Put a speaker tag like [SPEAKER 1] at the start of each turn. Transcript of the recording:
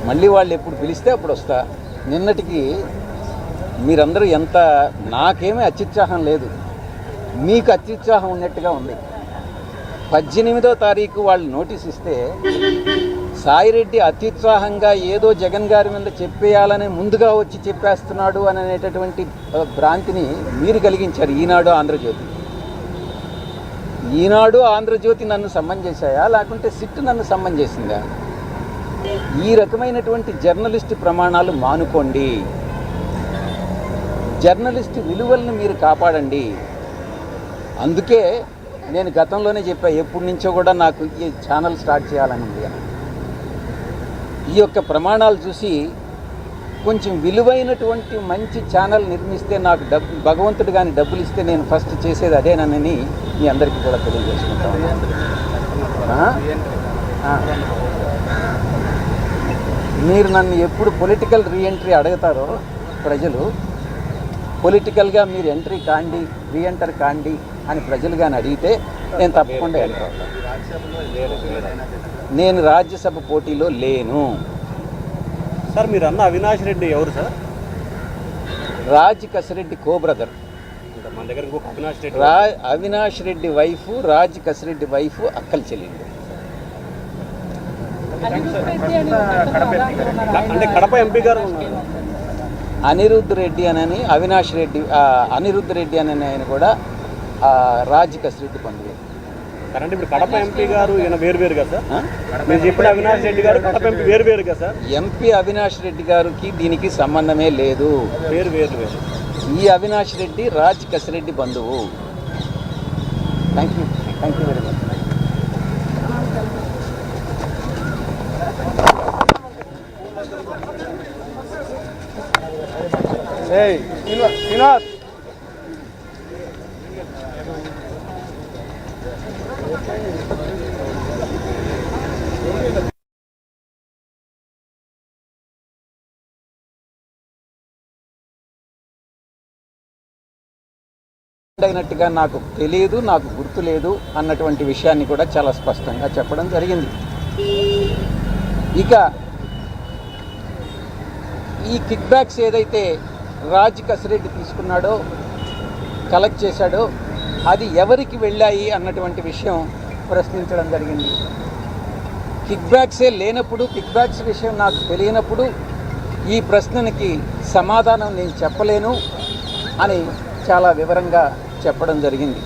[SPEAKER 1] మళ్ళీ వాళ్ళు ఎప్పుడు పిలిస్తే అప్పుడు వస్తా. నిన్నటికి మీరందరూ ఎంత, నాకేమీ అత్యుత్సాహం లేదు, మీకు అత్యుత్సాహం ఉన్నట్టుగా ఉంది. 18వ తారీఖు వాళ్ళు నోటీస్ ఇస్తే సాయిరెడ్డి అత్యుత్సాహంగా ఏదో జగన్ గారి మీద చెప్పేయాలని ముందుగా వచ్చి చెప్పేస్తున్నాడు అనేటటువంటి భ్రాంతిని మీరు కలిగించారు. ఈనాడు ఆంధ్రజ్యోతి నన్ను సమ్మన్ చేశాయా, లేకుంటే సిట్ నన్ను సమ్మన్ చేసిందా? ఈ రకమైనటువంటి జర్నలిస్టు ప్రమాణాలు మానుకోండి. జర్నలిస్టు విలువలను మీరు కాపాడండి. అందుకే నేను గతంలోనే చెప్పా, ఎప్పటి నుంచో కూడా నాకు ఈ ఛానల్ స్టార్ట్ చేయాలని ఉంది అని. ఈ యొక్క ప్రమాణాలు చూసి కొంచెం విలువైనటువంటి మంచి ఛానల్ నిర్మిస్తే నాకు భగవంతుడు కానీ డబ్బులు ఇస్తే నేను ఫస్ట్ చేసేది అదేనని మీ అందరికీ కూడా తెలియజేసుకుంటాను. మీరు నన్ను ఎప్పుడు పొలిటికల్ రీఎంట్రీ అడుగుతారో ప్రజలు, పొలిటికల్గా మీరు రీఎంటర్ కాండి అని ప్రజలు కానీ అడిగితే నేను తప్పకుండా ఎంటర్ అవుతాను. నేను రాజ్యసభ పోటీలో లేను.
[SPEAKER 2] సార్, మీరు అన్న అవినాష్ రెడ్డి ఎవరు సార్?
[SPEAKER 1] రాజ్ కసిరెడ్డి కో బ్రదర్.
[SPEAKER 2] మన దగ్గర ఇంకొక
[SPEAKER 1] అవినాష్ రెడ్డి వైఫ్, రాజ్ కసిరెడ్డి వైఫ్ అక్కల చెల్లెలు.
[SPEAKER 2] అంటే కడప ఎంపీ గారు
[SPEAKER 1] అనిరుద్ధ్ రెడ్డి అని అనిరుద్ధ్ రెడ్డి అని ఆయన కూడా రాజ్ కసిరెడ్డి బంధువు.
[SPEAKER 2] అంటే ఇప్పుడు కడప ఎంపీ గారు ఈయన వేరు కదా సార్? మీరు చెప్పిన అవినాష్ రెడ్డి గారు కడప ఎంపీ వేరు కదా సార్?
[SPEAKER 1] ఎంపీ అవినాష్ రెడ్డి గారికి దీనికి సంబంధమే లేదు.
[SPEAKER 2] వేరు.
[SPEAKER 1] ఈ అవినాష్ రెడ్డి రాజ్ కసిరెడ్డి బంధువు. Thank you very much.
[SPEAKER 2] Srinivas
[SPEAKER 1] అయినట్టుగా నాకు తెలియదు, నాకు గుర్తు లేదు అన్నటువంటి విషయాన్ని కూడా చాలా స్పష్టంగా చెప్పడం జరిగింది. ఇక ఈ కిక్ బ్యాక్స్ ఏదైతే రాజ్ కసిరెడ్డి తీసుకున్నాడో, కలెక్ట్ చేశాడో, అది ఎవరికి వెళ్ళాయి అన్నటువంటి విషయం ప్రశ్నించడం జరిగింది. కిక్ బ్యాక్సే లేనప్పుడు, కిక్ బ్యాక్స్ విషయం నాకు తెలియనప్పుడు ఈ ప్రశ్నకి సమాధానం నేను చెప్పలేను అని చాలా వివరంగా చెప్పడం జరిగింది.